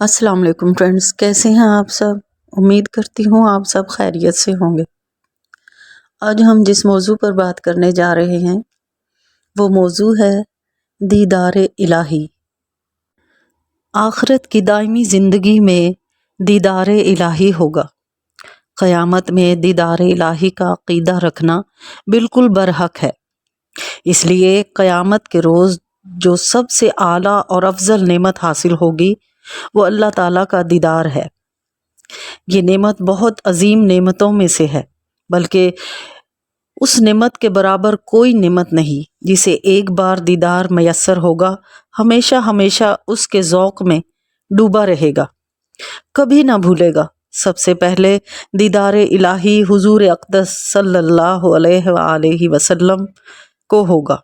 السلام علیکم فرینڈز، کیسے ہیں آپ سب؟ امید کرتی ہوں آپ سب خیریت سے ہوں گے۔ آج ہم جس موضوع پر بات کرنے جا رہے ہیں وہ موضوع ہے دیدار الہی۔ آخرت کی دائمی زندگی میں دیدار الہی ہوگا۔ قیامت میں دیدار الہی کا عقیدہ رکھنا بالکل برحق ہے۔ اس لیے قیامت کے روز جو سب سے اعلیٰ اور افضل نعمت حاصل ہوگی وہ اللہ تعالیٰ کا دیدار ہے۔ یہ نعمت بہت عظیم نعمتوں میں سے ہے، بلکہ اس نعمت کے برابر کوئی نعمت نہیں جسے ایک بار دیدار میسر ہوگا ہمیشہ ہمیشہ اس کے ذوق میں ڈوبا رہے گا، کبھی نہ بھولے گا۔ سب سے پہلے دیدار الہی حضور اقدس صلی اللہ علیہ وآلہ وسلم کو ہوگا،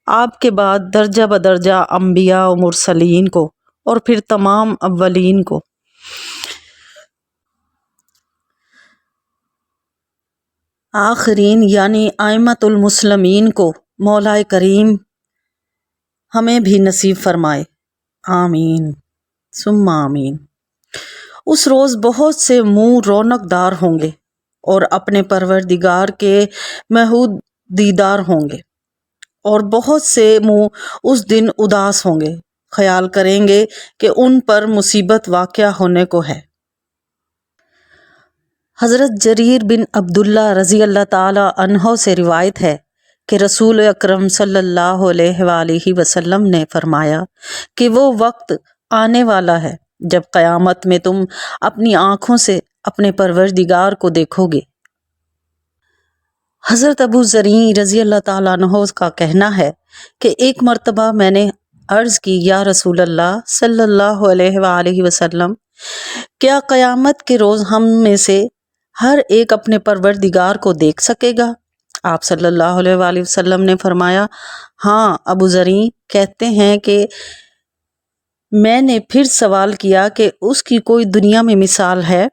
آپ کے بعد درجہ بدرجہ انبیاء و مرسلین کو، اور پھر تمام اولین کو۔ آخرین یعنی ائمۃ المسلمین کو مولا کریم ہمیں بھی نصیب فرمائے، آمین ثم آمین۔ اس روز بہت سے منہ رونق دار ہوں گے اور اپنے پروردگار کے محبوب دیدار ہوں گے، اور بہت سے منہ اس دن اداس ہوں گے، خیال کریں گے کہ ان پر مصیبت واقع ہونے کو ہے۔ حضرت جریر بن عبداللہ رضی اللہ تعالی عنہ سے روایت ہے کہ رسول اکرم صلی اللہ علیہ وآلہ وسلم نے فرمایا کہ وہ وقت آنے والا ہے جب قیامت میں تم اپنی آنکھوں سے اپنے پروردگار کو دیکھو گے۔ حضرت ابو ذر رضی اللہ تعالیٰ عنہ کا کہنا ہے کہ ایک مرتبہ میں نے عرض کی، یا رسول اللہ صلی اللہ علیہ وآلہ وسلم، کیا قیامت کے روز ہم میں سے ہر ایک اپنے پروردگار کو دیکھ سکے گا؟ آپ صلی اللہ علیہ وآلہ وسلم نے فرمایا، ہاں۔ ابو ذر کہتے ہیں کہ میں نے پھر سوال کیا کہ اس کی کوئی دنیا میں مثال ہے؟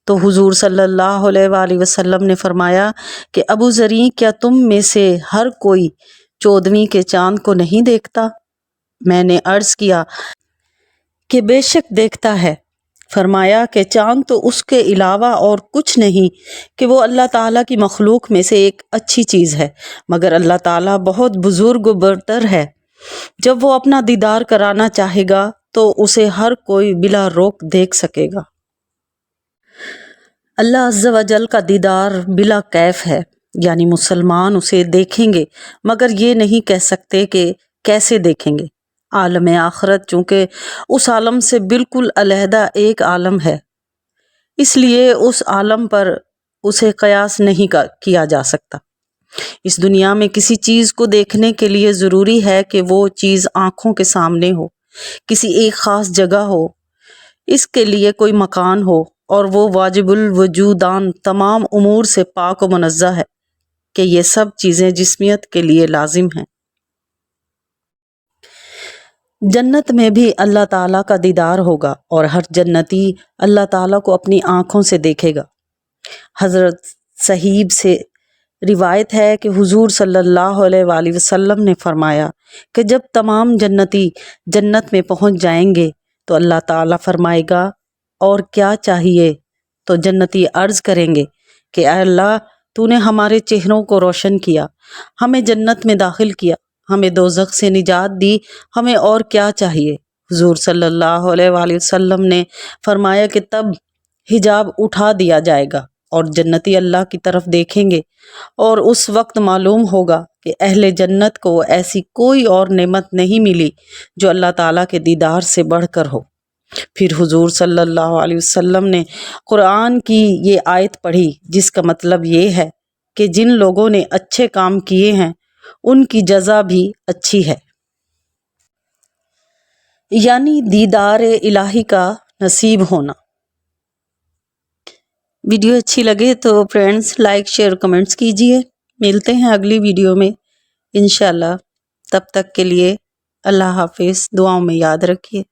تو حضور صلی اللہ علیہ وآلہ وسلم نے فرمایا کہ ابو ذر، کیا تم میں سے ہر کوئی 14ویں کے چاند کو نہیں دیکھتا؟ میں نے عرض کیا کہ بے شک دیکھتا ہے۔ فرمایا کہ چاند تو اس کے علاوہ اور کچھ نہیں کہ وہ اللہ تعالیٰ کی مخلوق میں سے ایک اچھی چیز ہے، مگر اللہ تعالیٰ بہت بزرگ و برتر ہے۔ جب وہ اپنا دیدار کرانا چاہے گا تو اسے ہر کوئی بلا روک دیکھ سکے گا۔ اللہ عز و جل کا دیدار بلا کیف ہے، یعنی مسلمان اسے دیکھیں گے مگر یہ نہیں کہہ سکتے کہ کیسے دیکھیں گے۔ عالم آخرت چونکہ اس عالم سے بالکل علیحدہ ایک عالم ہے، اس لیے اس عالم پر اسے قیاس نہیں کیا جا سکتا۔ اس دنیا میں کسی چیز کو دیکھنے کے لیے ضروری ہے کہ وہ چیز آنکھوں کے سامنے ہو، کسی ایک خاص جگہ ہو، اس کے لیے کوئی مکان ہو، اور وہ واجب الوجودان تمام امور سے پاک و منزہ ہے کہ یہ سب چیزیں جسمیت کے لیے لازم ہیں۔ جنت میں بھی اللہ تعالیٰ کا دیدار ہوگا اور ہر جنتی اللہ تعالیٰ کو اپنی آنکھوں سے دیکھے گا۔ حضرت صہیب سے روایت ہے کہ حضور صلی اللہ علیہ وآلہ وسلم نے فرمایا کہ جب تمام جنتی جنت میں پہنچ جائیں گے تو اللہ تعالیٰ فرمائے گا، اور کیا چاہیے؟ تو جنتی عرض کریں گے کہ اے اللہ، تو نے ہمارے چہروں کو روشن کیا، ہمیں جنت میں داخل کیا، ہمیں دوزخ سے نجات دی، ہمیں اور کیا چاہیے؟ حضور صلی اللہ علیہ وآلہ وسلم نے فرمایا کہ تب حجاب اٹھا دیا جائے گا اور جنتی اللہ کی طرف دیکھیں گے، اور اس وقت معلوم ہوگا کہ اہل جنت کو ایسی کوئی اور نعمت نہیں ملی جو اللہ تعالیٰ کے دیدار سے بڑھ کر ہو۔ پھر حضور صلی اللہ علیہ وسلم نے قرآن کی یہ آیت پڑھی جس کا مطلب یہ ہے کہ جن لوگوں نے اچھے کام کیے ہیں ان کی جزا بھی اچھی ہے، یعنی دیدار الہی کا نصیب ہونا۔ ویڈیو اچھی لگے تو فرینڈز لائک شیئر کمنٹس کیجئے۔ ملتے ہیں اگلی ویڈیو میں انشاءاللہ، تب تک کے لیے اللہ حافظ، دعاؤں میں یاد رکھیے۔